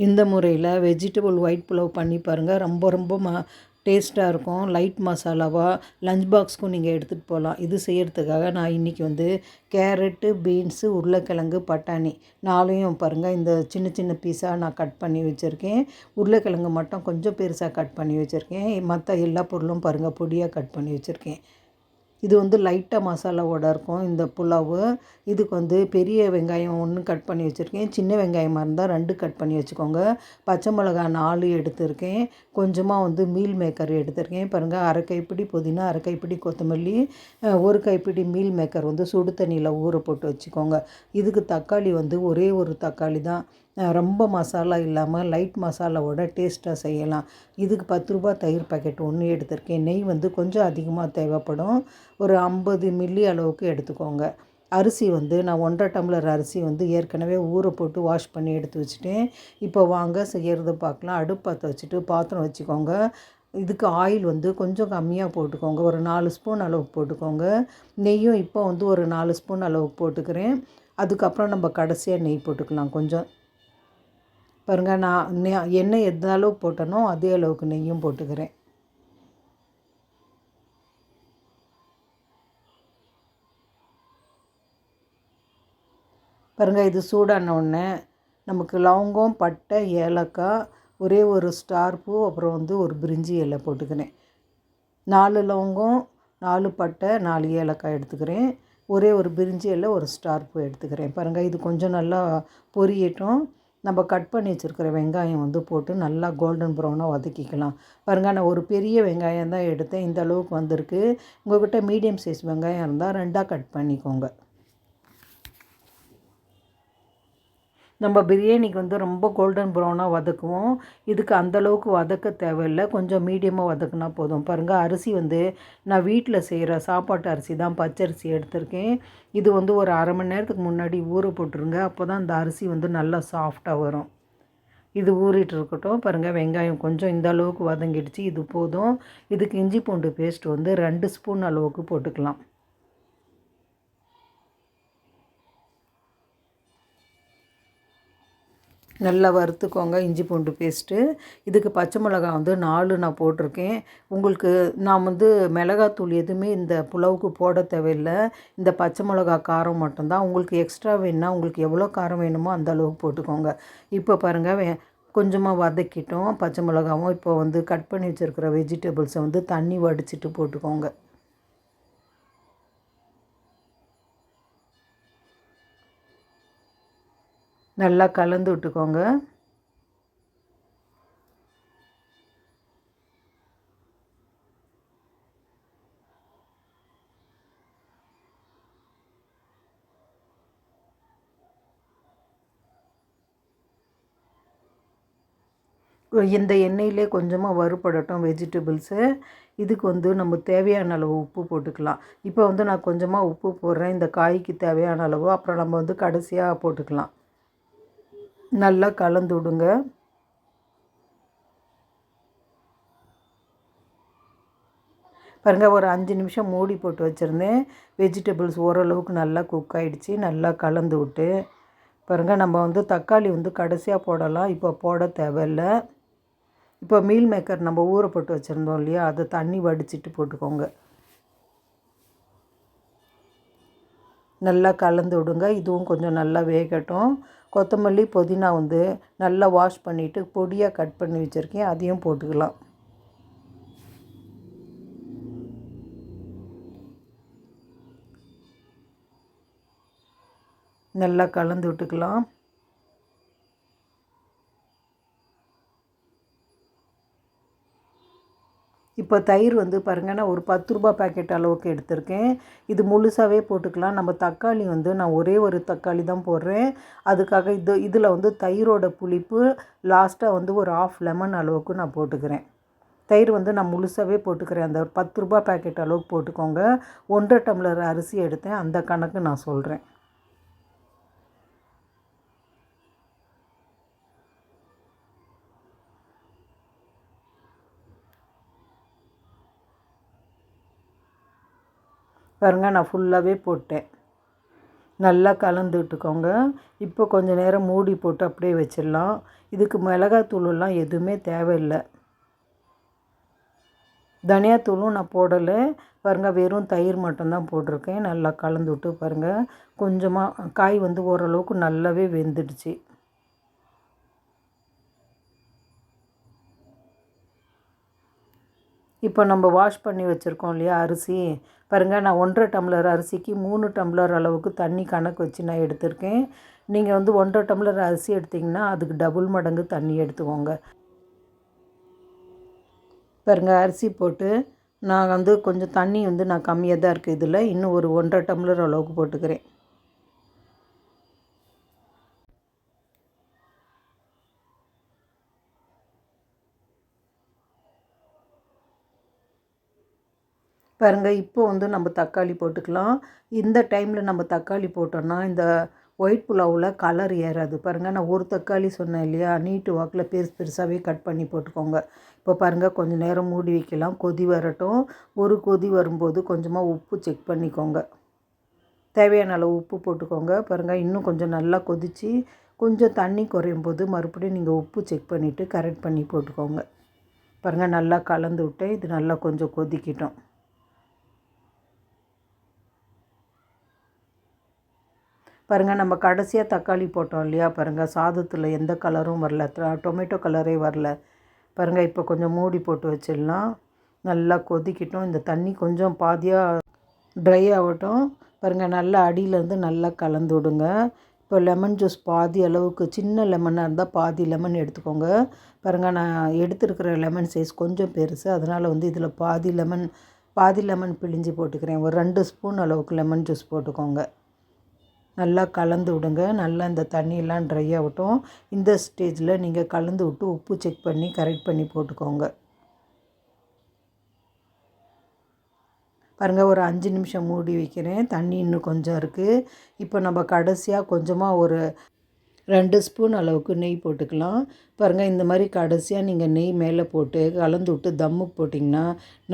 இந்த முறையில் vegetable white pulao பண்ணி பாருங்கள். ரொம்ப ரொம்ப டேஸ்ட்டாக இருக்கும். லைட் மசாலாவாக லஞ்ச் பாக்ஸ்க்கும் நீங்கள் எடுத்துகிட்டு போகலாம். இது செய்கிறதுக்காக நான் இன்றைக்கி வந்து கேரட்டு, பீன்ஸு, உருளைக்கிழங்கு, பட்டாணி 4யும் பாருங்கள் இந்த சின்ன சின்ன பீஸாக நான் கட் பண்ணி வச்சுருக்கேன். உருளைக்கிழங்கு மட்டும் கொஞ்சம் பெருசாக கட் பண்ணி வச்சுருக்கேன். மற்ற எல்லா பொருளும் பாருங்கள் பொடியாக கட் பண்ணி வச்சுருக்கேன். இது வந்து லைட்டாக மசாலாவோட இருக்கும் இந்த புலாவு. இதுக்கு வந்து பெரிய வெங்காயம் 1 கட் பண்ணி வச்சுருக்கேன். சின்ன வெங்காயமாக இருந்தால் 2 கட் பண்ணி வச்சுக்கோங்க. பச்சை மிளகா 4 எடுத்திருக்கேன். கொஞ்சமாக வந்து மீல் மேக்கர் எடுத்திருக்கேன். பாருங்கள், அரை கைப்பிடி புதினா, அரை கைப்பிடி கொத்தமல்லி, 1 கைப்பிடி மீல் மேக்கர் வந்து சுடு தண்ணியில் ஊற போட்டு வச்சுக்கோங்க. இதுக்கு தக்காளி வந்து ஒரே ஒரு தக்காளி தான். ரொம்ப மசாலா இல்லாமல் லைட் மசாலாவோட டேஸ்ட்டாக செய்யலாம். இதுக்கு 10 ரூபா தயிர் பாக்கெட் 1 எடுத்திருக்கேன். நெய் வந்து கொஞ்சம் அதிகமாக தேவைப்படும். ஒரு 50 மில்லி அளவுக்கு எடுத்துக்கோங்க. அரிசி வந்து நான் 1½ டம்ளர் அரிசி வந்து ஏற்கனவே ஊற போட்டு வாஷ் பண்ணி எடுத்து வச்சுட்டேன். இப்போ வாங்க செய்கிறது பார்க்கலாம். அடுப்பு பற்ற வச்சுட்டு பாத்திரம் வச்சுக்கோங்க. இதுக்கு ஆயில் வந்து கொஞ்சம் கம்மியாக போட்டுக்கோங்க. ஒரு 4 ஸ்பூன் அளவுக்கு போட்டுக்கோங்க. நெய்யும் இப்போ வந்து ஒரு 4 ஸ்பூன் அளவுக்கு போட்டுக்கிறேன். அதுக்கப்புறம் நம்ம கடைசியாக நெய் போட்டுக்கலாம் கொஞ்சம். பாருங்கள், நான் எண்ணெய் எந்த அளவுக்கு போட்டனோ அதே அளவுக்கு நெய்யும் போட்டுக்கிறேன். பாருங்கள், இது சூடான உடனே நமக்கு லவங்கம், பட்டை, ஏலக்காய், ஒரே ஒரு ஸ்டார் பூ, அப்புறம் வந்து ஒரு பிரிஞ்சி இலை போட்டுக்கிறேன். 4 லவங்கம், 4 பட்டை, 4 ஏலக்காய் எடுத்துக்கிறேன். ஒரே ஒரு பிரிஞ்சி இலை, ஒரு ஸ்டார் பூ எடுத்துக்கிறேன். பாருங்கள், இது கொஞ்சம் நல்லா பொரியட்டும். நம்ம கட் பண்ணி வச்சுருக்கிற வெங்காயம் வந்து போட்டு நல்லா கோல்டன் ப்ரௌனாக வதக்கிக்கலாம். பாருங்கள், நான் ஒரு பெரிய வெங்காயம் தான் எடுத்தேன். இந்த அளவுக்கு வந்திருக்கு. உங்கள்கிட்ட மீடியம் சைஸ் வெங்காயம் இருந்தால் 2ஆக கட் பண்ணிக்கோங்க. நம்ம பிரியாணிக்கு வந்து ரொம்ப கோல்டன் ப்ரௌனாக வதக்குவோம். இதுக்கு அந்தளவுக்கு வதக்க தேவையில்லை. கொஞ்சம் மீடியமாக வதக்குனா போதும். பாருங்கள், அரிசி வந்து நான் வீட்டில் செய்கிற சாப்பாட்டு அரிசி தான், பச்சரிசி எடுத்திருக்கேன். இது வந்து ஒரு அரை மணி நேரத்துக்கு முன்னாடி ஊற போட்டுருங்க. அப்போ தான் இந்த அரிசி வந்து நல்லா சாஃப்டாக வரும். இது ஊறிட்டு இருக்கட்டும். பாருங்கள், வெங்காயம் கொஞ்சம் இந்த அளவுக்கு வதங்கிடுச்சு. இது போதும். இதுக்கு இஞ்சி பூண்டு பேஸ்ட் வந்து 2 ஸ்பூன் அளவுக்கு போட்டுக்கலாம். நல்லா வறுத்துக்கோங்க இஞ்சி பூண்டு பேஸ்ட்டு. இதுக்கு பச்சை மிளகா வந்து 4 நான் போட்டிருக்கேன். உங்களுக்கு நான் வந்து மிளகாத்தூள் எதுவுமே இந்த புலாவுக்கு போட தேவையில்லை. இந்த பச்சை மிளகா காரம் மட்டும்தான். உங்களுக்கு எக்ஸ்ட்ரா வேணுன்னா உங்களுக்கு எவ்வளோ காரம் வேணுமோ அந்த அளவுக்கு போட்டுக்கோங்க. இப்போ பாருங்கள், கொஞ்சமாக வதக்கிட்டோம் பச்சை மிளகாவும். இப்போ வந்து கட் பண்ணி வச்சுருக்கிற வெஜிடபிள்ஸை வந்து தண்ணி வடிச்சிட்டு போட்டுக்கோங்க. நல்லா கலந்து விட்டுக்கோங்க. இந்த எண்ணெயிலே கொஞ்சமாக வறுபடட்டும் வெஜிடபிள்ஸு. இதுக்கு வந்து நம்ம தேவையான அளவு உப்பு போட்டுக்கலாம். இப்போ வந்து நான் கொஞ்சமாக உப்பு போடுறேன் இந்த காய்க்கு தேவையான அளவு. அப்புறம் நம்ம வந்து கடைசியாக போட்டுக்கலாம். நல்லா கலந்து விடுங்க. பாருங்கள், ஒரு 5 நிமிஷம் மூடி போட்டு வச்சுருந்தேன். வெஜிடபிள்ஸ் ஓரளவுக்கு நல்லா குக் ஆகிடுச்சு. நல்லா கலந்து விட்டு பாருங்கள், நம்ம வந்து தக்காளி வந்து கடைசியாக போடலாம். இப்போ போட தேவையில்லை. இப்போ மீல் மேக்கர் நம்ம ஊற போட்டு வச்சுருந்தோம் இல்லையா, அதை தண்ணி வடிச்சிட்டு போட்டுக்கோங்க. நல்லா கலந்து விடுங்க. இதுவும் கொஞ்சம் நல்லா வேகட்டும். கொத்தமல்லி, புதினா வந்து நல்லா வாஷ் பண்ணிவிட்டு பொடியாக கட் பண்ணி வச்சுருக்கேன். அதையும் போட்டுக்கலாம். நல்லா கலந்து விட்டுக்கலாம். இப்போ தயிர் வந்து பாருங்கள், நான் ஒரு 10 ரூபா பாக்கெட் அளவுக்கு எடுத்திருக்கேன். இது முழுசாகவே போட்டுக்கலாம். நம்ம தக்காளி வந்து நான் ஒரே ஒரு தக்காளி தான் போடுறேன். அதுக்காக இதில் வந்து தயிரோட புளிப்பு லாஸ்ட்டாக வந்து ஒரு 1/2 லெமன் அளவுக்கு நான் போட்டுக்கிறேன். தயிர் வந்து நான் முழுசாகவே போட்டுக்கிறேன். அந்த 10 ரூபா பாக்கெட் அளவுக்கு போட்டுக்கோங்க. 1½ டம்ளர் அரிசி எடுத்தேன், அந்த கணக்கு நான் சொல்கிறேன். பாருங்கள், நான் ஃபுல்லாகவே போட்டேன். நல்லா கலந்து விட்டுக்கோங்க. இப்போ கொஞ்சம் நேரம் மூடி போட்டு அப்படியே வச்சிடலாம். இதுக்கு மிளகாத்தூளெல்லாம் எதுவுமே தேவையில்லை. தனியாத்தூளும் நான் போடலை பாருங்கள், வெறும் தயிர் மட்டும்தான் போட்டிருக்கேன். நல்லா கலந்து விட்டு பாருங்கள், கொஞ்சமாக காய் வந்து ஓரளவுக்கு நல்லாவே வெந்துடுச்சு. இப்போ நம்ம வாஷ் பண்ணி வச்சுருக்கோம் இல்லையா அரிசி, பாருங்கள் நான் 1.5 டம்ளர் அரிசிக்கு 3 டம்ளர் அளவுக்கு தண்ணி கணக்கு வச்சு நான் எடுத்திருக்கேன். நீங்கள் வந்து 1.5 டம்ளர் அரிசி எடுத்திங்கன்னா அதுக்கு டபுள் மடங்கு தண்ணி எடுத்துக்கோங்க. பாருங்கள் அரிசி போட்டு நான் வந்து கொஞ்சம் தண்ணி வந்து நான் கம்மியாக தான் இருக்குது, இதில் இன்னும் ஒரு 1.5 டம்ளர் அளவுக்கு போட்டுக்கிறேன். பாருங்கள் இப்போ வந்து நம்ம தக்காளி போட்டுக்கலாம். இந்த டைமில் நம்ம தக்காளி போட்டோன்னா இந்த ஒயிட் புலாவில் கலர் ஏறாது. பாருங்கள் நான் ஒரு தக்காளி சொன்னேன் இல்லையா, நீட்டு வாக்கில் பெருசு பெருசாகவே கட் பண்ணி போட்டுக்கோங்க. இப்போ பாருங்கள் கொஞ்சம் நேரம் மூடி வைக்கலாம், கொதி வரட்டும். ஒரு கொதி வரும்போது கொஞ்சமாக உப்பு செக் பண்ணிக்கோங்க, தேவையான அளவு உப்பு போட்டுக்கோங்க. பாருங்கள் இன்னும் கொஞ்சம் நல்லா கொதித்து கொஞ்சம் தண்ணி குறையும் போது மறுபடியும் நீங்கள் உப்பு செக் பண்ணிவிட்டு கரெக்ட் பண்ணி போட்டுக்கோங்க. பாருங்கள் நல்லா கலந்து விட்டு இது நல்லா கொஞ்சம் கொதிக்கிட்டோம். பாருங்கள் நம்ம கடைசியாக தக்காளி போட்டோம் இல்லையா, பாருங்கள் சாதத்தில் எந்த கலரும் வரல, டொமேட்டோ கலரே வரல. பாருங்கள் இப்போ கொஞ்சம் மூடி போட்டு வச்சிடலாம். நல்லா கொதிக்கிட்டோம். இந்த தண்ணி கொஞ்சம் பாதியாக ட்ரை ஆகட்டும். பாருங்கள் நல்லா அடியிலேருந்து நல்லா கலந்து விடுங்க. இப்போ லெமன் ஜூஸ் பாதி அளவுக்கு, சின்ன லெமனாக இருந்தால் பாதி லெமன் எடுத்துக்கோங்க. பாருங்கள் நான் எடுத்துருக்கிற லெமன் சைஸ் கொஞ்சம் பெருசு, அதனால் வந்து இதில் பாதி லெமன் பிழிஞ்சு போட்டுக்கிறேன். ஒரு 2 ஸ்பூன் அளவுக்கு லெமன் ஜூஸ் போட்டுக்கோங்க. நல்லா கலந்து விடுங்க. நல்லா இந்த தண்ணியெல்லாம் ட்ரை ஆகட்டும். இந்த ஸ்டேஜில் நீங்கள் கலந்து விட்டு உப்பு செக் பண்ணி கரெக்ட் பண்ணி போட்டுக்கோங்க. பாருங்கள் ஒரு 5 நிமிஷம் மூடி வைக்கிறேன். தண்ணி இன்னும் கொஞ்சம் இருக்குது. இப்போ நம்ம கடைசியாக கொஞ்சமாக ஒரு 2 ஸ்பூன் அளவுக்கு நெய் போட்டுக்கலாம். பாருங்கள் இந்த மாதிரி கடைசியாக நீங்கள் நெய் மேலே போட்டு கலந்து விட்டு தம்முக்கு போட்டிங்கன்னா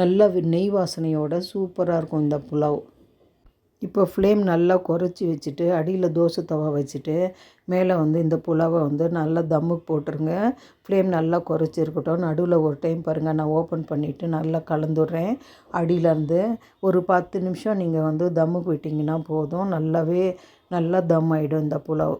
நல்லா நெய் வாசனையோட சூப்பராக இருக்கும் இந்த புலாவ். இப்போ ஃப்ளேம் நல்லா குறைச்சி வச்சுட்டு அடியில் தோசை தவா வச்சுட்டு மேலே வந்து இந்த புலாவை வந்து நல்லா தம்முக்கு போட்டுருங்க. ஃப்ளேம் நல்லா குறைச்சி இருக்கட்டும். நடுவில் ஒரு டைம் பாருங்கள் நான் ஓப்பன் பண்ணிவிட்டு நல்லா கலந்துடுறேன். அடியிலேருந்து ஒரு 10 நிமிஷம் நீங்கள் வந்து தம்முக்கு விட்டிங்கன்னா போதும், நல்லா தம் ஆகிடும் இந்த புலாவ்.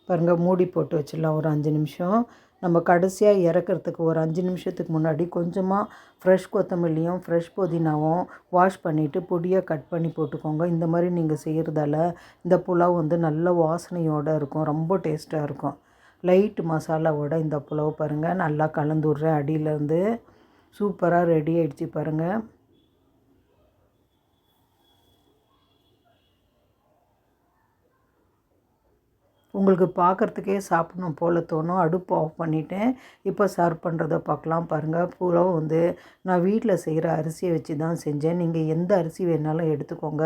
பாருங்கள் மூடி போட்டு வச்சிடலாம் ஒரு 5 நிமிஷம். நம்ம கடைசியாக இறக்கிறதுக்கு ஒரு 5 நிமிஷத்துக்கு முன்னாடி கொஞ்சமாக ஃப்ரெஷ் கொத்தமல்லியும் ஃப்ரெஷ் புதினாவும் வாஷ் பண்ணிவிட்டு பொடியாக கட் பண்ணி போட்டுக்கோங்க. இந்த மாதிரி நீங்கள் செய்கிறதால இந்த புலாவ் வந்து நல்ல வாசனையோடு இருக்கும், ரொம்ப டேஸ்ட்டாக இருக்கும். லைட் மசாலாவோட இந்த புலாவ் பாருங்கள் நல்லா கலந்து விட்றேன். அடியிலேருந்து சூப்பராக ரெடி ஆகிடுச்சு பாருங்கள். உங்களுக்கு பார்க்குறதுக்கே சாப்பிடணும் போல் தோணும். அடுப்பு ஆஃப் பண்ணிவிட்டேன். இப்போ சர்வ் பண்ணுறத பார்க்கலாம். பாருங்கள் புலாவ் வந்து நான் வீட்டில் செய்கிற அரிசியை வச்சு தான் செஞ்சேன். நீங்கள் எந்த அரிசி வேணாலும் எடுத்துக்கோங்க.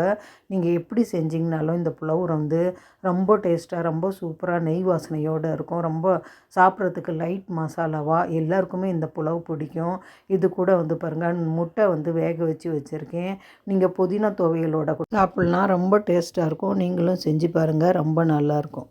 நீங்கள் எப்படி செஞ்சிங்கனாலும் இந்த புலாவ் வந்து ரொம்ப டேஸ்ட்டாக ரொம்ப சூப்பராக நெய் வாசனையோடு இருக்கும். ரொம்ப சாப்பிட்றதுக்கு லைட் மசாலாவாக எல்லாருக்குமே இந்த புலாவ் பிடிக்கும். இது கூட வந்து பாருங்கள் முட்டை வந்து வேக வச்சு வச்சுருக்கேன். நீங்கள் புதினா துவையலோட சாப்பிட்லாம், ரொம்ப டேஸ்ட்டாக இருக்கும். நீங்களும் செஞ்சு பாருங்கள், ரொம்ப நல்லாயிருக்கும்.